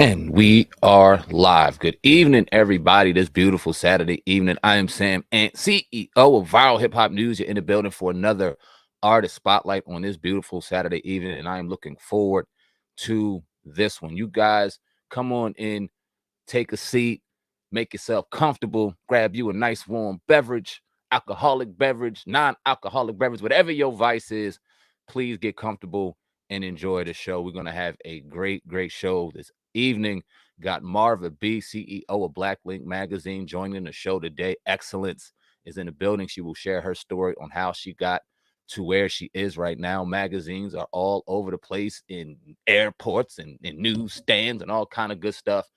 And we are live. Good evening, everybody. This beautiful Saturday evening. I am SamAnt, CEO of Viral Hip Hop News. You're in the building for another artist spotlight on this beautiful Saturday evening, and I am looking forward to this one. You guys, come on in, take a seat, make yourself comfortable, grab you a nice warm beverage, alcoholic beverage, non-alcoholic beverage, whatever your vice is. Please get comfortable and enjoy the show. We're going to have a great show this evening. Got Marvin B, CEO of Black Link Magazine, joining the show today. Excellence is in the building. She will share her story on how she got to where she is right now. Magazines are all over the place in airports and in newsstands and all kind of good stuff,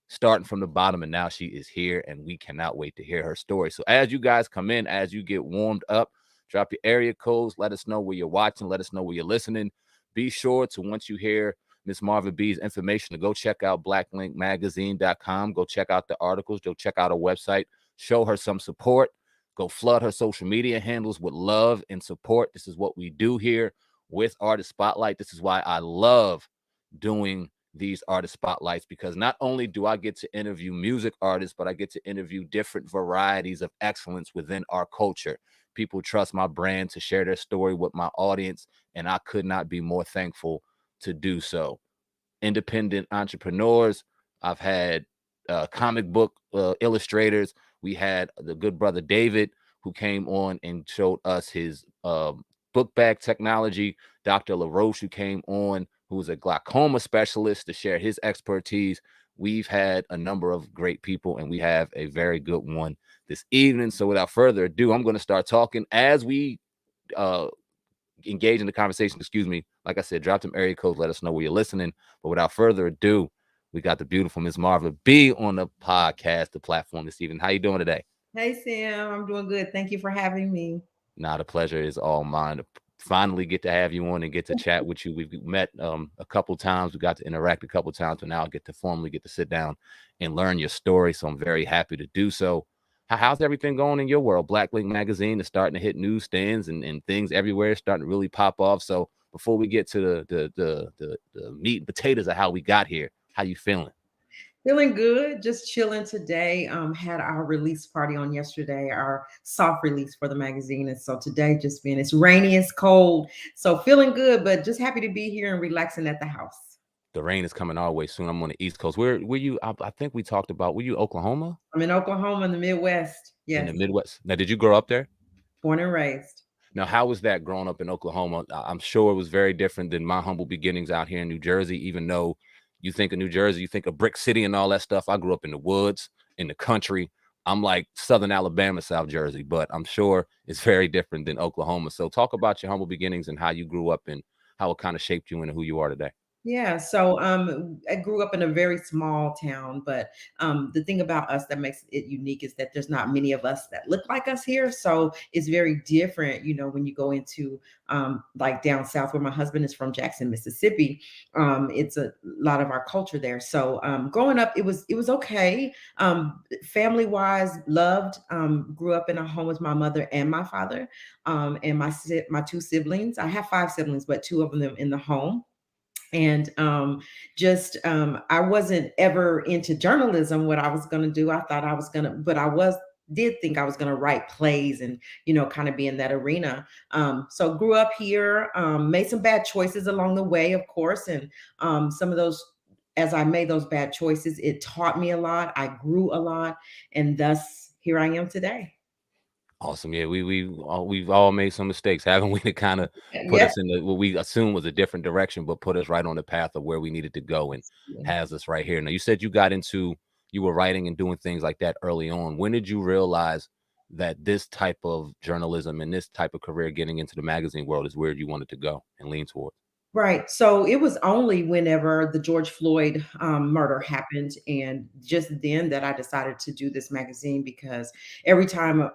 starting from the bottom, and now she is here, and we cannot wait to hear her story. So as you guys come in, as you get warmed up, drop your area codes, let us know where you're watching, let us know where you're listening. Be sure to, once you hear Miss Marvin B's information, to go check out blacklinkmagazine.com. Go check out the articles. Go check out her website. Show her some support. Go flood her social media handles with love and support. This is what we do here with Artist Spotlight. This is why I love doing these artist spotlights, because not only do I get to interview music artists, but I get to interview different varieties of excellence within our culture. People trust my brand to share their story with my audience, and I could not be more thankful to do so. Independent entrepreneurs. I've had comic book illustrators. We had the good brother David, who came on and showed us his book bag technology. Dr. LaRoche, who came on, who is a glaucoma specialist, to share his expertise. We've had a number of great people, and we have a very good one this evening. So without further ado, I'm going to start talking as we engage in the conversation. Excuse me. Like I said, drop them area codes. Let us know where you're listening. But without further ado, we got the beautiful Miss Marvin B on the podcast, the platform this evening. How you doing today? Hey Sam, I'm doing good. Thank you for having me. Now, the pleasure is all mine to finally get to have you on and get to chat with you. We've met a couple times. We got to interact a couple times, but now I get to formally get to sit down and learn your story. So I'm very happy to do so. How's everything going in your world? Black Link Magazine is starting to hit newsstands and things everywhere, starting to really pop off. So before we get to the meat and potatoes of how we got here, how you feeling? Feeling good, just chilling today. Had our release party on yesterday, our soft release for the magazine. And so today just been, it's rainy, it's cold. So feeling good, but just happy to be here and relaxing at the house. The rain is coming our way soon. I'm on the East Coast. Where were you? I think we talked about, were you Oklahoma? I'm in Oklahoma in the Midwest. In Yes, the Midwest. Now, did you grow up there? born and raised. Now, how was that growing up in Oklahoma? I'm sure it was very different than my humble beginnings out here in New Jersey. Even though you think of New Jersey, you think of Brick City and all that stuff. I grew up in the woods, in the country. I'm like Southern Alabama, South Jersey, but I'm sure it's very different than Oklahoma. So talk about your humble beginnings and how you grew up and how it kind of shaped you into who you are today. Yeah, so I grew up in a very small town, but the thing about us that makes it unique is that there's not many of us that look like us here. So it's very different, when you go into like down south, where my husband is from, Jackson, Mississippi. It's a lot of our culture there. So growing up, it was okay. Family wise, loved. Grew up in a home with my mother and my father, and my two siblings. I have five siblings, but two of them in the home. And just I wasn't ever into journalism, what I was going to do. I thought I was going to, but I was did think I was going to write plays and kind of be in that arena. So grew up here, made some bad choices along the way, of course. And some of those, as I made those bad choices, it taught me a lot. I grew a lot, and thus here I am today. Awesome. Yeah, we've all made some mistakes, haven't we? To kind of put Yep. us in what we assume was a different direction, but put us right on the path of where we needed to go, and has us right here. Now, you said you were writing and doing things like that early on. When did you realize that this type of journalism and this type of career, getting into the magazine world, is where you wanted to go and lean toward? Right. So it was only whenever the George Floyd murder happened, and just then, that I decided to do this magazine, because every time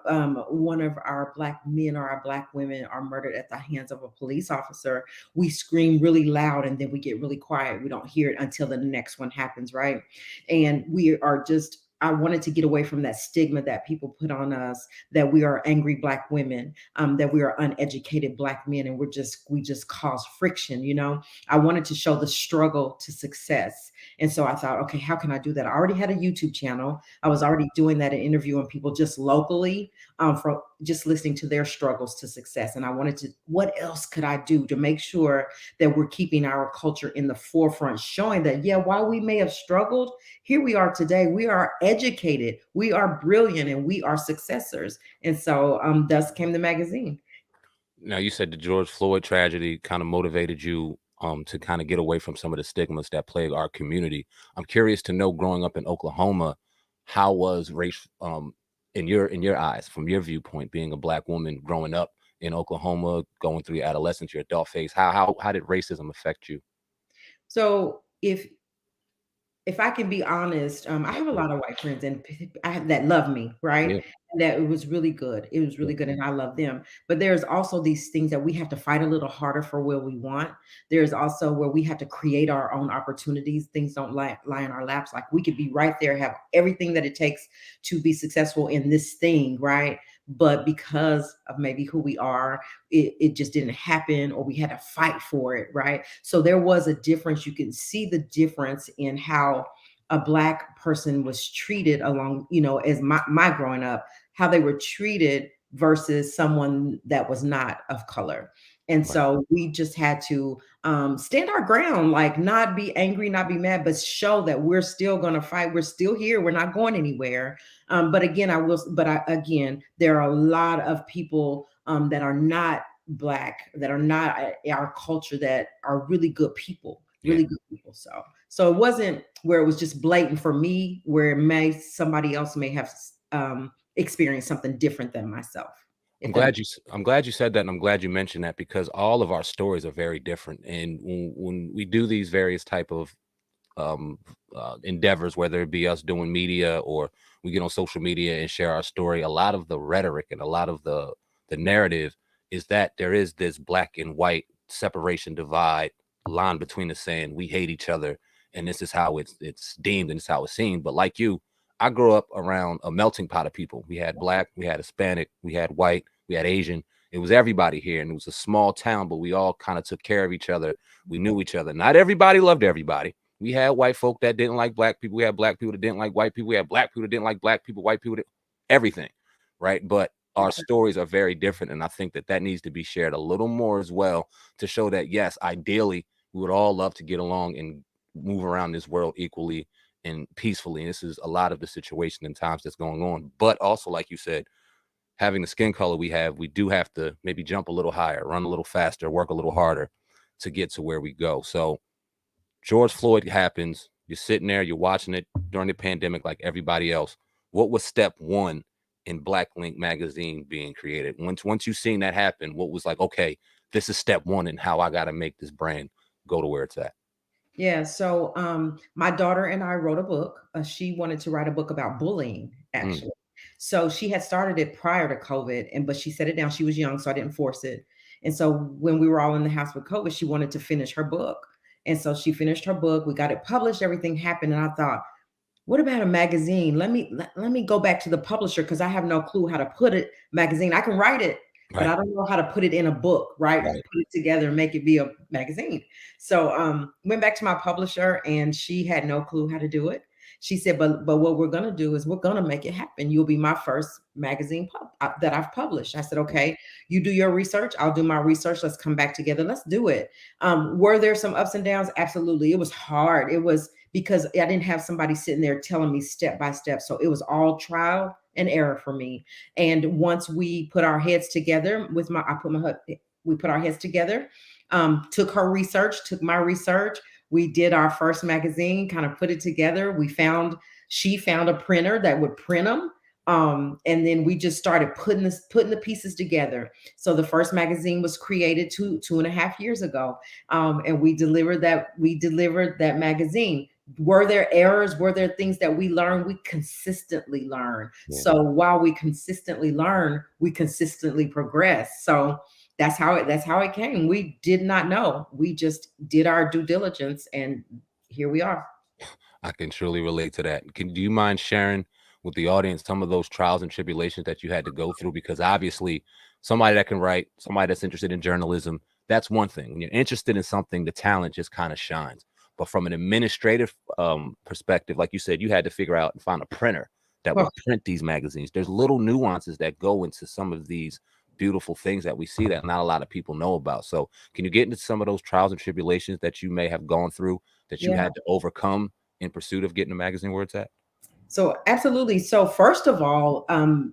one of our Black men or our Black women are murdered at the hands of a police officer, we scream really loud and then we get really quiet. We don't hear it until the next one happens. Right. And we are just I wanted to get away from that stigma that people put on us, that we are angry Black women, that we are uneducated Black men, and we just cause friction. I wanted to show the struggle to success, and so I thought, okay, how can I do that? I already had a YouTube channel. I was already doing that and interviewing people just locally, from just listening to their struggles to success. And I wanted to, what else could I do to make sure that we're keeping our culture in the forefront, showing that, yeah, while we may have struggled, here we are today. We are educated, we are brilliant, and we are successors. And so thus came the magazine. Now, you said the George Floyd tragedy kind of motivated you to kind of get away from some of the stigmas that plague our community. I'm curious to know, growing up in Oklahoma, how was race in your eyes, from your viewpoint, being a Black woman growing up in Oklahoma, going through your adolescence, your adult phase? How did racism affect you? So if I can be honest, I have a lot of white friends and that love me, right? Yeah, And that it was really good. It was yeah, really good, and I love them. But there's also these things that we have to fight a little harder for where we want. There's also where we have to create our own opportunities. Things don't lie in our laps. Like we could be right there, have everything that it takes to be successful in this thing, right? But because of maybe who we are, it just didn't happen, or we had to fight for it, right? So there was a difference. You can see the difference in how a Black person was treated along, as my growing up, how they were treated versus someone that was not of color. And right. so we just had to stand our ground, like not be angry, not be mad, but show that we're still going to fight. We're still here. We're not going anywhere. But again, again, there are a lot of people that are not Black, that are not our culture, that are really good people, Yeah. really good people. So it wasn't where it was just blatant for me, where somebody else may have experienced something different than myself. I'm If that glad makes you I'm glad you said that, and I'm glad you mentioned that, because all of our stories are very different. And when we do these various type of endeavors, whether it be us doing media or we get on social media and share our story, a lot of the rhetoric and a lot of the narrative is that there is this black and white separation, divide line between us, saying we hate each other, and this is how it's deemed and it's how it's seen. But like you, I grew up around a melting pot of people. We had Black, we had Hispanic, we had white, we had Asian. It was everybody here, and it was a small town, but we all kind of took care of each other. We knew each other. Not everybody loved everybody. We had white folk that didn't like Black people. We had Black people that didn't like white people. We had Black people that didn't like Black people, white people, everything, right? But our sense. stories are very different, and I think that needs to be shared a little more as well, to show that, yes, ideally, we would all love to get along and move around this world equally and peacefully. And this is a lot of the situation and times that's going on. But also, like you said, having the skin color we have, we do have to maybe jump a little higher, run a little faster, work a little harder to get to where we go. So George Floyd happens. You're sitting there, you're watching it during the pandemic like everybody else. What was step one in Black Link magazine being created? Once you seen that happen, what was like, okay, this is step one in how I got to make this brand go to where it's at? Yeah, so my daughter and I wrote a book. She wanted to write a book about bullying, Mm, actually. So she had started it prior to COVID, but she set it down. She was young, so I didn't force it. And so when we were all in the house with COVID, she wanted to finish her book. And so she finished her book. We got it published. Everything happened, and I thought, what about a magazine? Let me go back to the publisher, because I have no clue how to put it magazine. I can write it, but right, I don't know how to put it in a book, right? right, Put it together and make it be a magazine. So went back to my publisher, and she had no clue how to do it. She said, but what we're gonna do is we're gonna make it happen. You'll be my first magazine that I've published. I said, okay, you do your research, I'll do my research. Let's come back together. Let's do it. Were there some ups and downs? Absolutely. It was hard. It was because I didn't have somebody sitting there telling me step by step. So it was all trial and error for me. And once we put our heads together we put our heads together, took her research, took my research. We did our first magazine, kind of put it together. She found a printer that would print them. And then we just started putting the pieces together. So the first magazine was created 2.5 years ago. And we delivered that magazine. Were there errors? Were there things that we learned? We consistently learn. yeah. So while we consistently learn, we consistently progress. So that's how it came. We did not know. We just did our due diligence, and here we are. I can truly relate to that. Do you mind sharing with the audience some of those trials and tribulations that you had to go through? Because obviously, somebody that can write, somebody that's interested in journalism, that's one thing. When you're interested in something, the talent just kind of shines. But from an administrative perspective, like you said, you had to figure out and find a printer that Well, would print these magazines. There's little nuances that go into some of these beautiful things that we see that not a lot of people know about. So, can you get into some of those trials and tribulations that you may have gone through that you yeah. had to overcome in pursuit of getting a magazine where it's at? So absolutely. So first of all,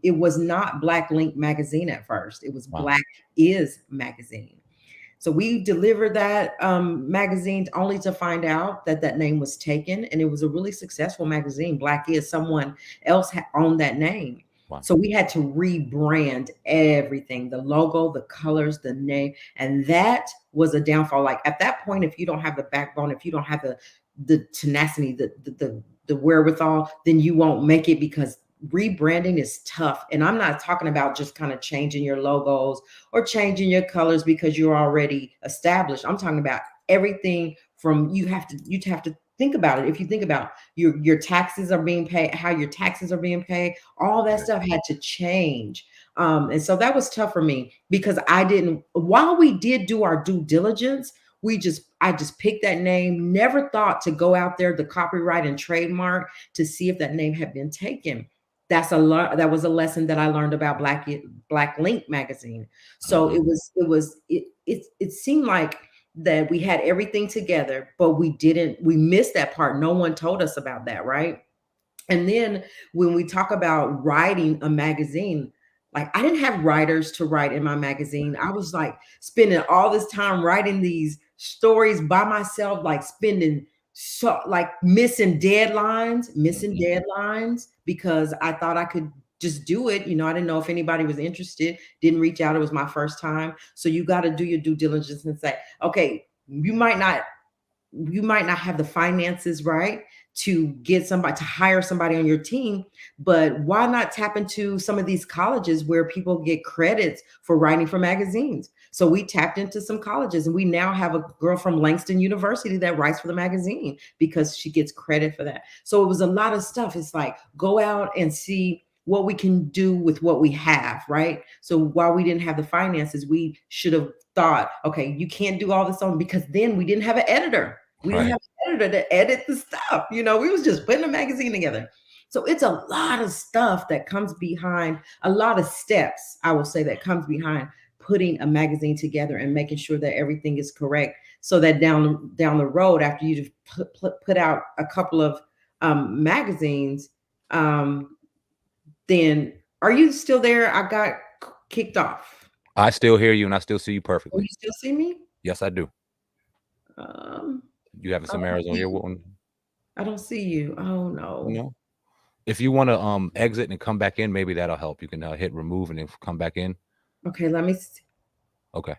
it was not Black Link magazine at first. It was Wow. Black is magazine. So we delivered that magazine only to find out that that name was taken, and it was a really successful magazine. Black is someone else owned that name. Wow. So we had to rebrand everything, the logo, the colors, the name, and that was a downfall. Like at that point, if you don't have the backbone, if you don't have the tenacity, the wherewithal, then you won't make it because rebranding is tough. And I'm not talking about just kind of changing your logos or changing your colors because you're already established. I'm talking about everything from you have to think about it. If you think about your taxes are being paid, how your taxes are being paid, all that Right. stuff had to change. And so that was tough for me because I didn't, while we did do our due diligence, I just picked that name, never thought to go out there, the copyright and trademark to see if that name had been taken. That was a lesson that I learned about Black Link magazine. So Mhm. it seemed like that we had everything together, but we missed that part. No one told us about that, right? And then when we talk about writing a magazine, like I didn't have writers to write in my magazine. I was like spending all this time writing these stories by myself, like spending so like missing Mhm. deadlines because I thought I could just do it. I didn't know if anybody was interested, didn't reach out. It was my first time. So you got to do your due diligence and say, okay, you might not have the finances right to get somebody to hire somebody on your team, but why not tap into some of these colleges where people get credits for writing for magazines? So we tapped into some colleges and we now have a girl from Langston University that writes for the magazine because she gets credit for that. So it was a lot of stuff. It's like go out and see what we can do with what we have, right? So while we didn't have the finances, we should have thought, okay, you can't do all this on because then we didn't have an editor. We didn't Right. have an editor to edit the stuff. We was just putting a magazine together. So it's a lot of stuff that comes behind, a lot of steps, I will say, that comes behind putting a magazine together and making sure that everything is correct so that down the road after you just put out a couple of magazines, then are you still there? I got kicked off. I still hear you and I still see you Oh, perfectly. you still see me? Yes, I do. Um, You having I some don't errors on see your you. one? I don't see you. Oh no. No. If you want to exit and come back in, maybe that'll help. You can hit remove and then come back in. Okay, let me see. Okay.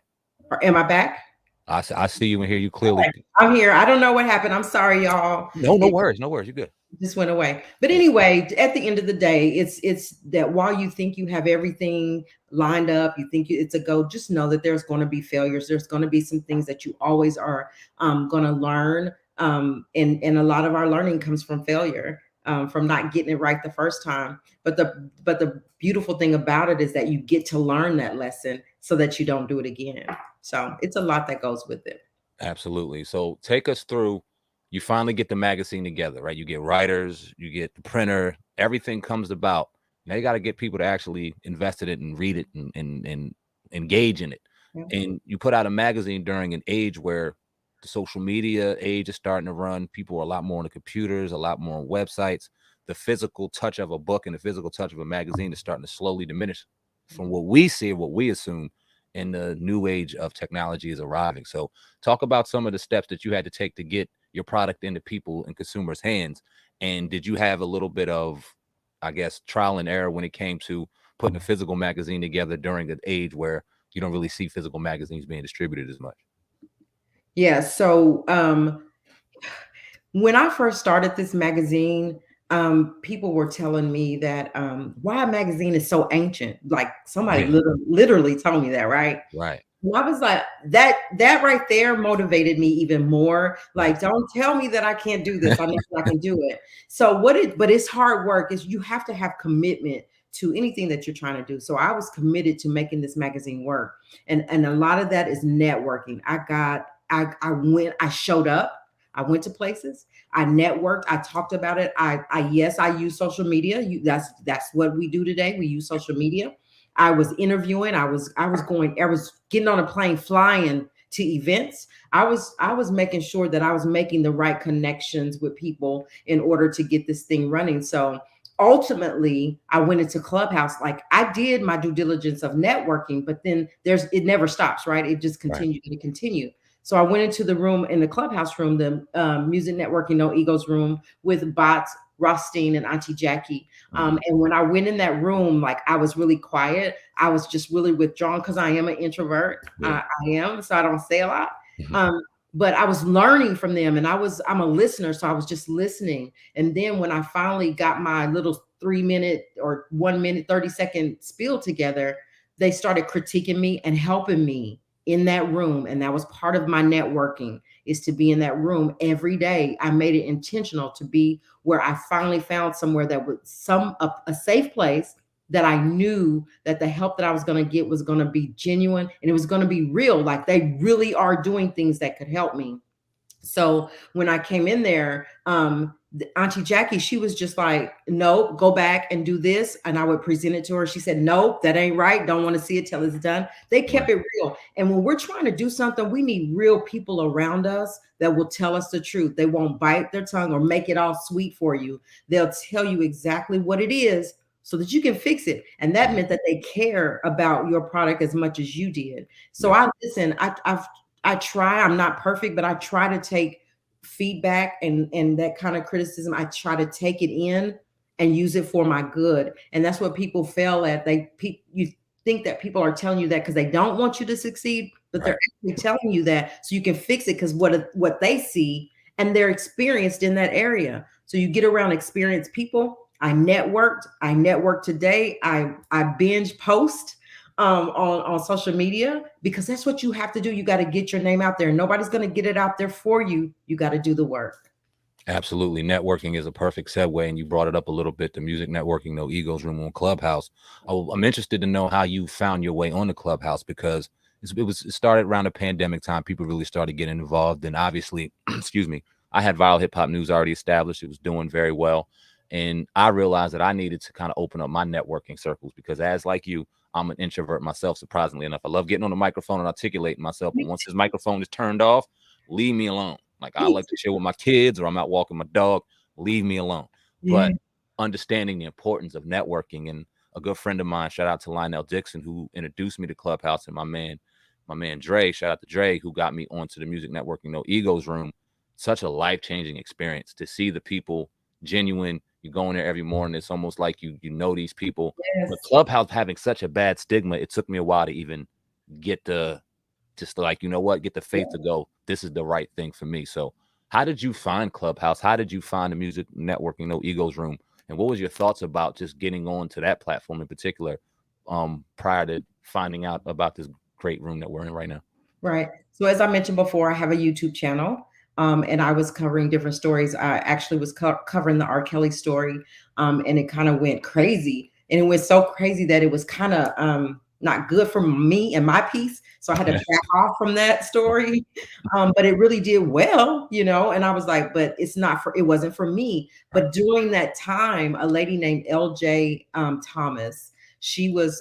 Am I back? I see you and hear you clearly. Okay, I'm here. I don't know what happened. I'm sorry, y'all. No, no It worries. No worries. You're good. just went away. But Yeah. anyway, at the end of the day, it's that while you think you have everything lined up, you think it's a go, just know that there's going to be failures. There's going to be some things that you always are going to learn. And a lot of our learning comes from failure, from not getting it right the first time. But the beautiful thing about it is that you get to learn that lesson so that you don't do it again. So it's a lot that goes with it. Absolutely. So take us through. You finally get the magazine together, right? You get writers, you get the printer, everything comes about. Now you got to get people to actually invest in it and read it and engage in it. Yeah. And you put out a magazine during an age where the social media age is starting to run. People are a lot more on the computers, a lot more on websites. The physical touch of a book and the physical touch of a magazine is starting to slowly diminish from what we see, what we assume, in the new age of technology is arriving. So talk about some of the steps that you had to take to get your product into people and consumers' hands. And did you have a little bit of, I guess, trial and error when it came to putting a physical magazine together during an age where you don't really see physical magazines being distributed as much? Yeah. So when I first started this magazine, people were telling me that why a magazine is so ancient. Like somebody Yeah, literally told me that, right? right. And I was like, that right there motivated me even more. Like, Nice. don't tell me that I can't do this. I know that I can do it. So but it's hard work. Is you have to have commitment to anything that you're trying to do. So I was committed to making this magazine work. And a lot of that is networking. I showed up. I went to places. I networked. I talked about it. Yes, I use social media. That's what we do today. We use social media. I was interviewing. I was getting on a plane, flying to events. I was making sure that I was making the right connections with people in order to get this thing running. So ultimately, I went into Clubhouse. Like, I did my due diligence of networking, but then it never stops, right? It just Right. continued and continued. So I went into the room, in the Clubhouse room, the Music Networking No Egos room, with Bots, Rothstein, and Auntie Jackie. Mhm. And when I went in that room, like, I was really quiet. I was just really withdrawn because I am an introvert. Yeah. I am, so I don't say a lot. Mhm. Um, but I was learning from them, and I'm a listener, so I was just listening. And then when I finally got my little 3 minute or 1 minute, 30-second spiel together, they started critiquing me and helping me in that room. And that was part of my networking, is to be in that room every day. I made it intentional to be where I finally found somewhere that was a safe place, that I knew that the help that I was going to get was going to be genuine, and it was going to be real. Like, they really are doing things that could help me. So when I came in there, Auntie Jackie, she was just like, "No, go back and do this." And I would present it to her. She said, "Nope, that ain't right. Don't want to see it till it's done." They kept Right. it real. And when we're trying to do something, we need real people around us that will tell us the truth. They won't bite their tongue or make it all sweet for you. They'll tell you exactly what it is so that you can fix it. And that Mhm. meant that they care about your product as much as you did. So Yeah. I listen. I try. I'm not perfect, but I try to take feedback and that kind of criticism. I try to take it in and use it for my good. And that's what people fail at. You think that people are telling you that because they don't want you to succeed, but they're Right. actually telling you that so you can fix it, because what they see, and they're experienced in that area. So you get around experienced people. I networked today. I binge post on social media, because that's what you have to do. You got to get your name out there. Nobody's going to get it out there for you. You got to do the work. Absolutely. Networking is a perfect segue, and you brought it up a little bit. The Music Networking No Egos room on Clubhouse. I'm interested to know how you found your way on the Clubhouse, because it started around the pandemic time. People really started getting involved, and obviously, excuse me, I had Viral Hip Hop News already established. It was doing very well, and I realized that I needed to kind of open up my networking circles, because, as like you, I'm an introvert myself. Surprisingly enough, I love getting on the microphone and articulating myself, but once this microphone is turned off, leave me alone. Like, I Me like to chill with my kids, or I'm out walking my dog. Leave me alone. too. But understanding the importance of networking, and a good friend of mine, shout out to Lionel Dixon, who introduced me to Clubhouse, and my man Dre, shout out to Dre, who got me onto the Music Networking No Egos room. Such a life-changing experience to see the people genuine. You go in there every morning, it's almost like you know these people. But Yes. Clubhouse having such a bad stigma, it took me a while to even get the just like, you know what, get the faith to go, this is the right thing for me. So how did you find Clubhouse? How did you find the Music Networking No Egos room? And what was your thoughts about just getting on to that platform in particular, prior to finding out about this great room that we're in right now? Right. So as I mentioned before, I have a YouTube channel, and I was covering different stories. I actually was covering the R. Kelly story, and it kind of went crazy, and it went so crazy that it was kind of not good for me and my piece. So I had to back off from that story, but it really did well, And I was like, but it wasn't for me. Right. But during that time, a lady named LJ Thomas, she was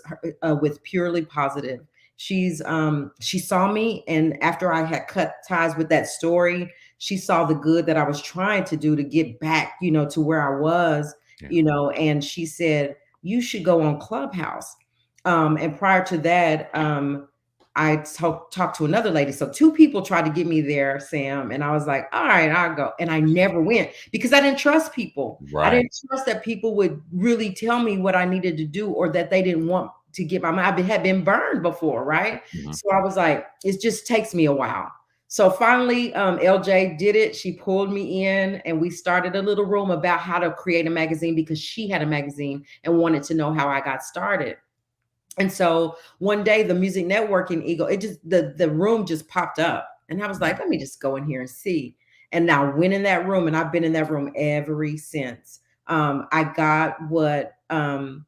with Purely Positive. She saw me, and after I had cut ties with that story, she saw the good that I was trying to do to get back, to where I was, Yeah. and she said, "You should go on Clubhouse." And prior to that, I talked to another lady. So two people tried to get me there, Sam, and I was like, "All right, I'll go." And I never went because I didn't trust people. I Right. didn't trust that people would really tell me what I needed to do, or that they didn't want to get my mind. I had been burned before, right? Mhm. So I was like, it just takes me a while. So finally, LJ did it. She pulled me in, and we started a little room about how to create a magazine, because she had a magazine and wanted to know how I got started. And so one day the music networking eagle, it just the room just popped up. And I was like, let me just go in here and see. And I went in that room and I've been in that room ever since. I got what I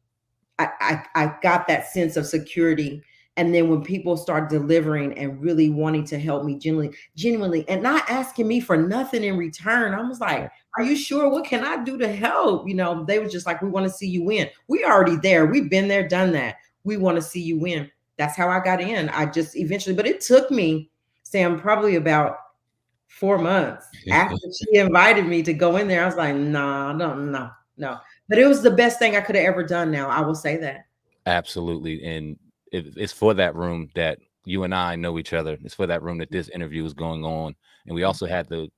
got that sense of security. And then when people start delivering and really wanting to help me genuinely, and not asking me for nothing in return, I was like, are you sure? What can I do to help? They were just like, we want to see you win. We already there. We've been there, done that. We want to see you win. That's how I got in. I just eventually, but it took me, Sam, probably about 4 months after she invited me to go in there. I was like, nah, no, no, no. But it was the best thing I could have ever done. Now I will say that. Absolutely. And it's for that room that you and I know each other. It's for that room that this interview is going on. And we also had the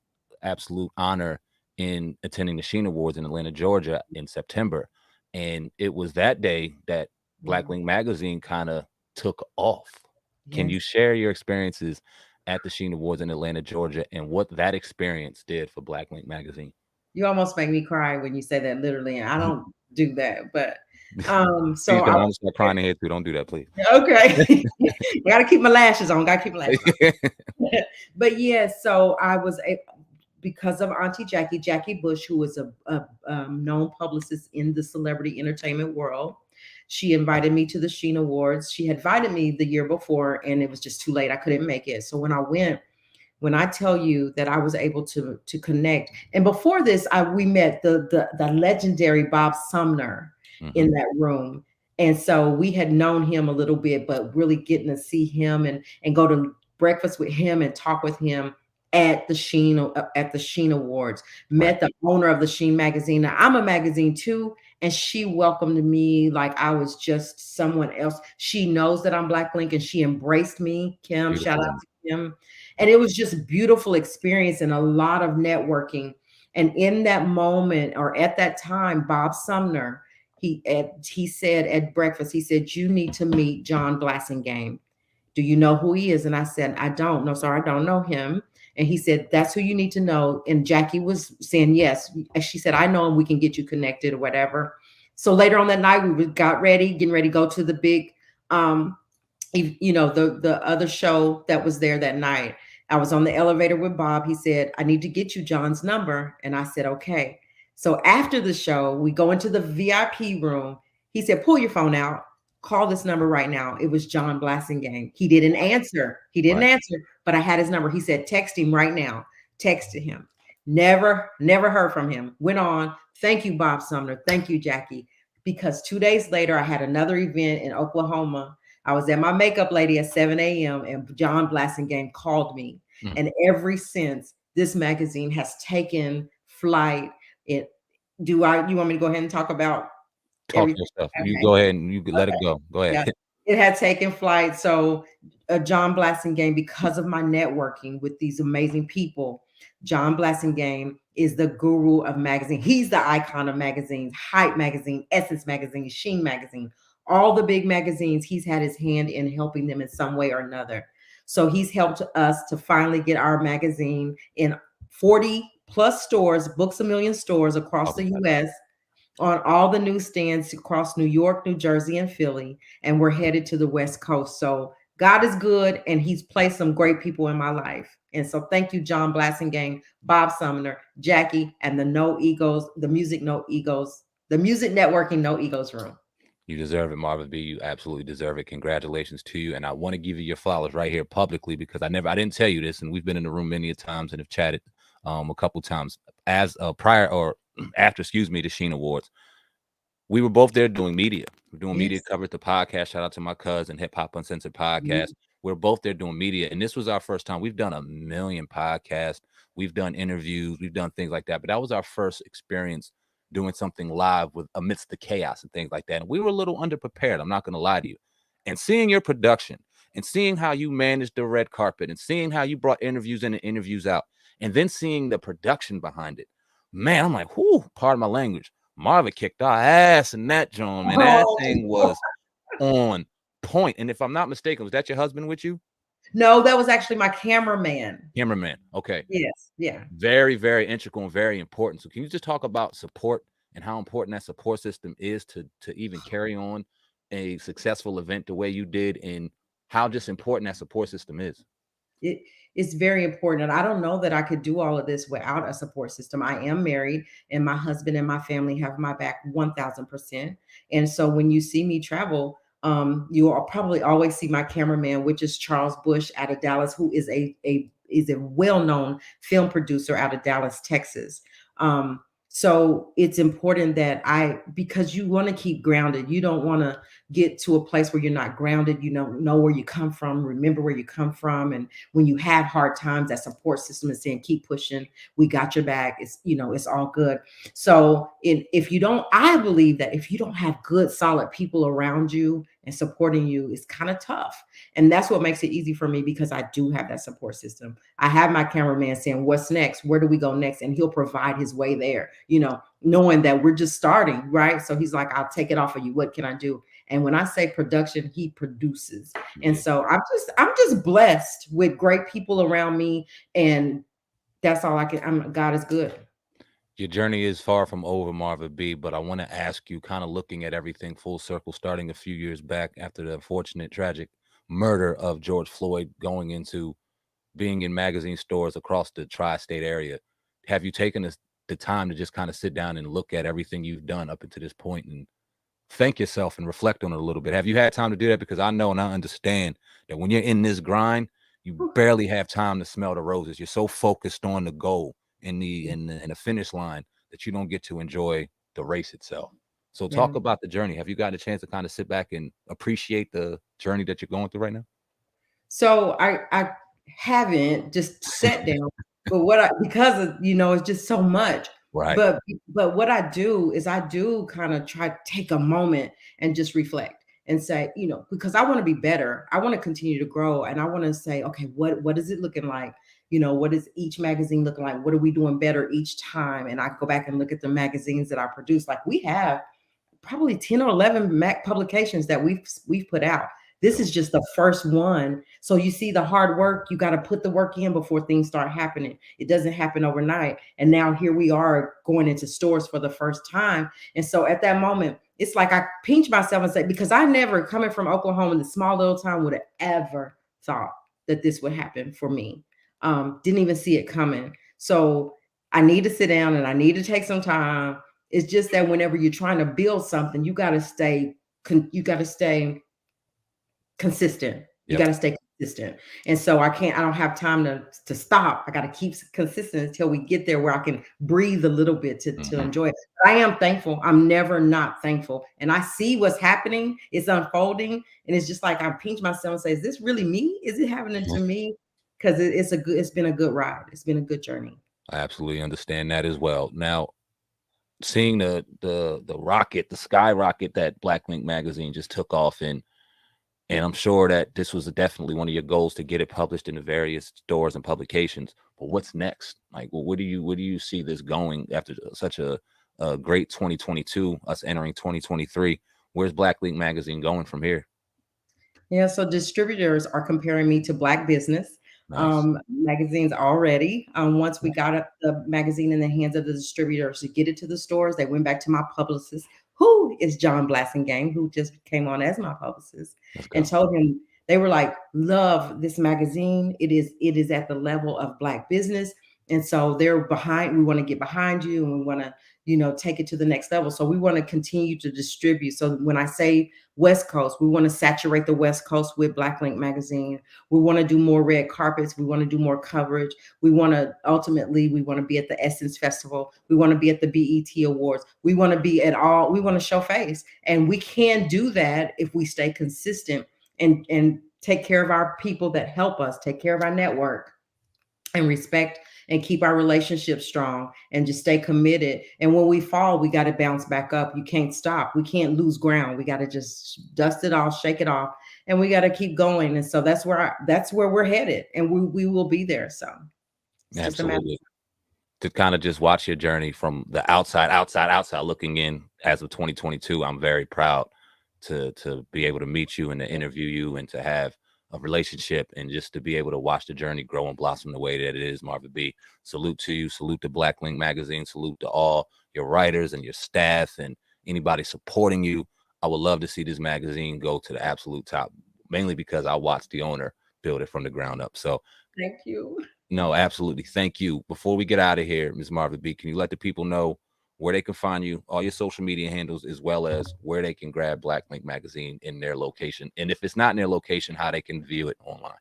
absolute honor in attending the Sheen Awards in Atlanta, Georgia in September. And it was that day that Black Link Magazine kind of took off. Can you share your experiences at the Sheen Awards in Atlanta, Georgia, and what that experience did for Black Link Magazine? You almost make me cry when you say that, literally, and I don't do that. But Please so don't. I'm gonna start crying in here too. Don't do that, please. Okay. Gotta keep my lashes on. Gotta keep my lashes on. But yeah, so I was because of Auntie Jackie Bush, who was a known publicist in the celebrity entertainment world. She invited me to the Sheen Awards. She had invited me the year before, and it was just too late. I couldn't make it. So when I went, when I tell you that I was able to connect, and before this, we met the legendary Bob Sumner in that room. And so we had known him a little bit, but really getting to see him and go to breakfast with him and talk with him at the Sheen Awards. Met the owner of the Sheen magazine. Now, I'm a magazine too, and she welcomed me like I was just someone else. She knows that I'm Black Link, and she embraced me. Kim, Beautiful. shout out to Kim. And it was just a beautiful experience and a lot of networking. And in that moment, or at that time, Bob Sumner, he said at breakfast, he said, you need to meet John Blassingame. Do you know who he is? And I said, I don't. No, sir, I don't know him. And he said, that's who you need to know. And Jackie was saying, yes. And she said, I know him. We can get you connected or whatever. So later on that night, we got ready, getting ready to go to the big, the other show that was there that night. I was on the elevator with Bob. He said, I need to get you John's number. And I said, okay. So after the show, we go into the VIP room. He said, pull your phone out. Call this number right now. It was John Blassingame. He didn't answer. But I had his number. He said, text him right now. Texted him. Never heard from him. Went on. Thank you, Bob Sumner. Thank you, Jackie. Because 2 days later, I had another event in Oklahoma. I was at my makeup lady at 7 a.m. and John Blassingame called me. And ever since, this magazine has taken flight. You want me to go ahead and talk about your stuff? Okay. You go ahead and you let it go. Go ahead. Yeah. It had taken flight. So John Blassingame, because of my networking with these amazing people, John Blassingame is the guru of magazine. He's the icon of magazines, Hype magazine, Essence magazine, Sheen magazine, all the big magazines. He's had his hand in helping them in some way or another. So he's helped us to finally get our magazine in 40 plus stores, Books A Million stores across the U.S., on all the newsstands across New York, New Jersey, and Philly. And we're headed to the West Coast. So God is good, and he's placed some great people in my life. And so thank you, John Blassingame, Bob Sumner, Jackie, and the No Egos, the Music No Egos, the Music Networking No Egos room. You deserve it, Marvin B. You absolutely deserve it. Congratulations to you. And I want to give you your flowers right here publicly, because I didn't tell you this, and we've been in the room many times and have chatted a couple times as prior or after, the Sheen Awards. We were both there doing media. We're doing media coverage, the podcast. Shout out to my cousin, Hip Hop Uncensored podcast. We're both there doing media. And this was our first time. We've done a million podcasts. We've done interviews. We've done things like that. But that was our first experience doing something live amidst the chaos and things like that. And we were a little underprepared. I'm not going to lie to you. And seeing your production and seeing how you managed the red carpet and seeing how you brought interviews in and interviews out, and then seeing the production behind it, man, I'm like, whoo, pardon my language. Marva kicked our ass in that joint, man. That thing was on point. And if I'm not mistaken, was that your husband with you? No, that was actually my cameraman. Okay. Yes. Yeah. Very, very integral and very important. So can you just talk about support and how important that support system is to even carry on a successful event the way you did, and how just important that support system is. It is very important. And I don't know that I could do all of this without a support system. I am married, and my husband and my family have my back 1000%. And so when you see me travel, you will probably always see my cameraman, which is Charles Bush out of Dallas, who is a well-known film producer out of Dallas, Texas. So it's important that because you want to keep grounded. You don't want to get to a place where you're not grounded. You don't know where you come from, remember where you come from. And when you have hard times, that support system is saying, keep pushing. We got your back. It's all good. So if you don't, I believe that if you don't have good, solid people around you and supporting you, it's kind of tough. And that's what makes it easy for me, because I do have that support system. I have my cameraman saying, what's next? Where do we go next? And he'll provide his way there, knowing that we're just starting, right? So he's like, I'll take it off of you. What can I do? And when I say production, he produces. And so I'm just blessed with great people around me. And that's all I can. God is good. Your journey is far from over, Marvin B, but I want to ask you, kind of looking at everything full circle, starting a few years back after the unfortunate, tragic murder of George Floyd, going into being in magazine stores across the tri-state area. Have you taken the time to just kind of sit down and look at everything you've done up until this point and thank yourself and reflect on it a little bit? Have you had time to do that? Because I know and I understand that when you're in this grind, you barely have time to smell the roses. You're so focused on the goal in the finish line that you don't get to enjoy the race itself. So talk about the journey. Have you gotten a chance to kind of sit back and appreciate the journey that you're going through right now? So I haven't just sat down, but because of, it's just so much. Right. But what I do is I do kind of try to take a moment and just reflect and say, because I want to be better. I want to continue to grow, and I want to say, okay, what is it looking like? What is each magazine looking like? What are we doing better each time? And I go back and look at the magazines that I produce. Like, we have probably 10 or 11 Mac publications that we've put out. This is just the first one. So you see the hard work, you got to put the work in before things start happening. It doesn't happen overnight. And now here we are going into stores for the first time. And so at that moment, it's like I pinch myself and say, because I never, coming from Oklahoma, the small little town, would have ever thought that this would happen for me. Didn't even see it coming. So I need to sit down and I need to take some time. It's just that whenever you're trying to build something, you got to stay consistent. You got to stay consistent. And so I don't have time to stop. I got to keep consistent until we get there where I can breathe a little bit to enjoy it. But I am thankful. I'm never not thankful. And I see what's happening. It's unfolding. And it's just like I pinch myself and say, is this really me? Is it happening to me? Because it's been a good ride. It's been a good journey. I absolutely understand that as well. Now, seeing the rocket, the skyrocket that Black Link magazine just took off in, and I'm sure that this was definitely one of your goals to get it published in the various stores and publications. But what's next? Like, well, where do you see this going after such a great 2022, us entering 2023? Where's Black Link magazine going from here? Yeah, so distributors are comparing me to Black Business. Nice. Magazines already. Once we got the magazine in the hands of the distributors to get it to the stores, they went back to my publicist, who is John Blassingame, who just came on as my publicist, and told him, they were like, love this magazine. It is at the level of Black Business. And so they're behind, we want to get behind you, and we want to, take it to the next level. So we want to continue to distribute. So when I say West Coast, we want to saturate the West Coast with Black Link magazine. We want to do more red carpets. We want to do more coverage. We want to be at the Essence Festival. We want to be at the BET Awards. We want to be at all. We want to show face. And we can do that if we stay consistent and take care of our people that help us, take care of our network, and respect and keep our relationships strong, and just stay committed. And when we fall, we got to bounce back up. You can't stop. We can't lose ground. We got to just dust it off, shake it off, and we got to keep going. And so that's where we're headed, and we will be there. So it's absolutely. To kind of just watch your journey from the outside looking in as of 2022, I'm very proud to be able to meet you and to interview you and to have a relationship, and just to be able to watch the journey grow and blossom the way that it is. Marvin B, salute to you. Salute to Black Link magazine. Salute to all your writers and your staff and anybody supporting you. I would love to see this magazine go to the absolute top, mainly because I watched the owner build it from the ground up. So Thank you. no, absolutely. Thank you. Before we get out of here, Ms. Marvin B, can you let the people know where they can find you, all your social media handles, as well as where they can grab Black Link Magazine in their location? And if it's not in their location, how they can view it online.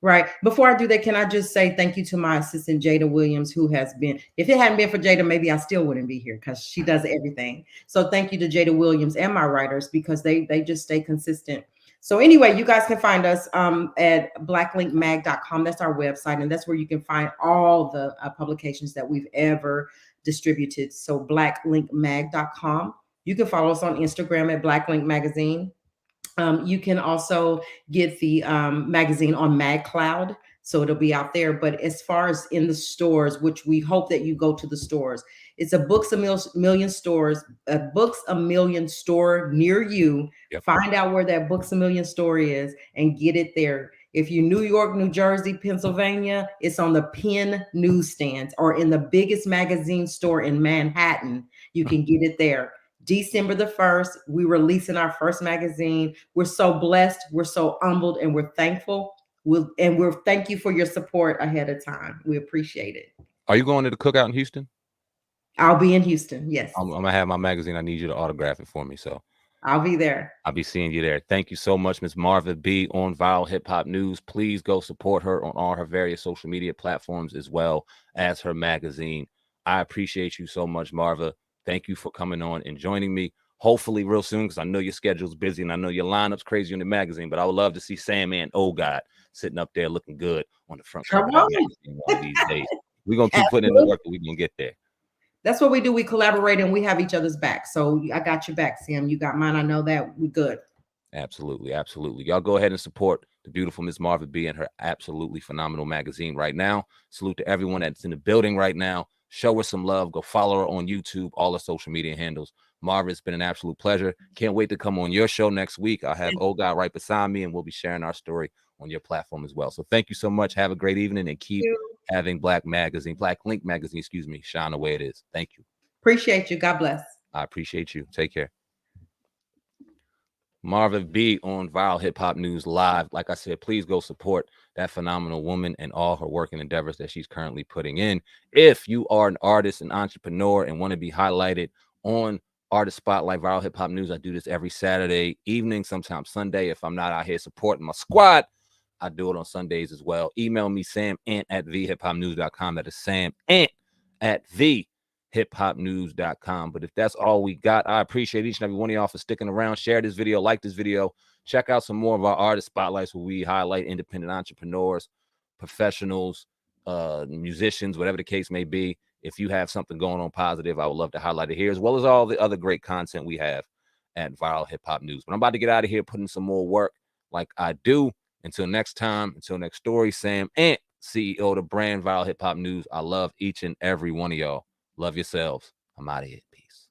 Right. Before I do that, can I just say thank you to my assistant, Jada Williams, who has been, if it hadn't been for Jada, maybe I still wouldn't be here because she does everything. So thank you to Jada Williams and my writers because they just stay consistent. So anyway, you guys can find us at blacklinkmag.com. That's our website. And that's where you can find all the publications that we've ever distributed. So blacklinkmag.com. You can follow us on Instagram at Blacklink Magazine. You can also get the magazine on MagCloud, so it'll be out there. But as far as in the stores, which we hope that you go to the stores, it's a Million stores, a Books a Million store near you. Yep. Find out where that Books a Million store is and get it there. If you New York, New Jersey, Pennsylvania, it's on the Penn newsstands or in the biggest magazine store in Manhattan. You can get it there. December the 1st, we releasing our first magazine. We're so blessed, we're so humbled, and we're thankful. We're thank you for your support ahead of time. We appreciate it. Are you going to the cookout in Houston? I'll be in Houston. Yes. I'm gonna have my magazine. I need you to autograph it for me. So I'll be there. I'll be seeing you there. Thank you so much, Ms. Marvin B on Viral Hip Hop News. Please go support her on all her various social media platforms as well as her magazine. I appreciate you so much, Marva. Thank you for coming on and joining me. Hopefully real soon, because I know your schedule's busy and I know your lineup's crazy on the magazine, but I would love to see SamAnt, oh God, sitting up there looking good on the front cover of that magazine one of these days. We're going to keep putting in the work and we're going to get there. That's what we do. We collaborate and we have each other's back. So I got your back, Sam. You got mine. I know that. We good. Absolutely. Absolutely. Y'all go ahead and support the beautiful Ms. Marvin B and her absolutely phenomenal magazine right now. Salute to everyone that's in the building right now. Show her some love. Go follow her on YouTube, all her social media handles. Marvin, it's been an absolute pleasure. Can't wait to come on your show next week. I'll have Oh God right beside me and we'll be sharing our story on your platform as well. So thank you so much. Have a great evening and keep having Black Link Magazine, shine the way it is. Thank you. Appreciate you. God bless. I appreciate you. Take care. Marvin B on Viral Hip Hop News Live. Like I said, please go support that phenomenal woman and all her work and endeavors that she's currently putting in. If you are an artist, an entrepreneur, and want to be highlighted on Artist Spotlight, Viral Hip Hop News, I do this every Saturday evening, sometimes Sunday. If I'm not out here supporting my squad, I do it on Sundays as well. Email me, SamAnt at vhiphopnews.com. That is SamAnt at vhiphopnews.com. But if that's all we got, I appreciate each and every one of y'all for sticking around. Share this video, like this video. Check out some more of our artist spotlights where we highlight independent entrepreneurs, professionals, musicians, whatever the case may be. If you have something going on positive, I would love to highlight it here, as well as all the other great content we have at Viral Hip Hop News. But I'm about to get out of here, putting some more work like I do. Until next time, until next story, SamAnt, CEO of the brand Viral Hip Hop News. I love each and every one of y'all. Love yourselves. I'm out of here. Peace.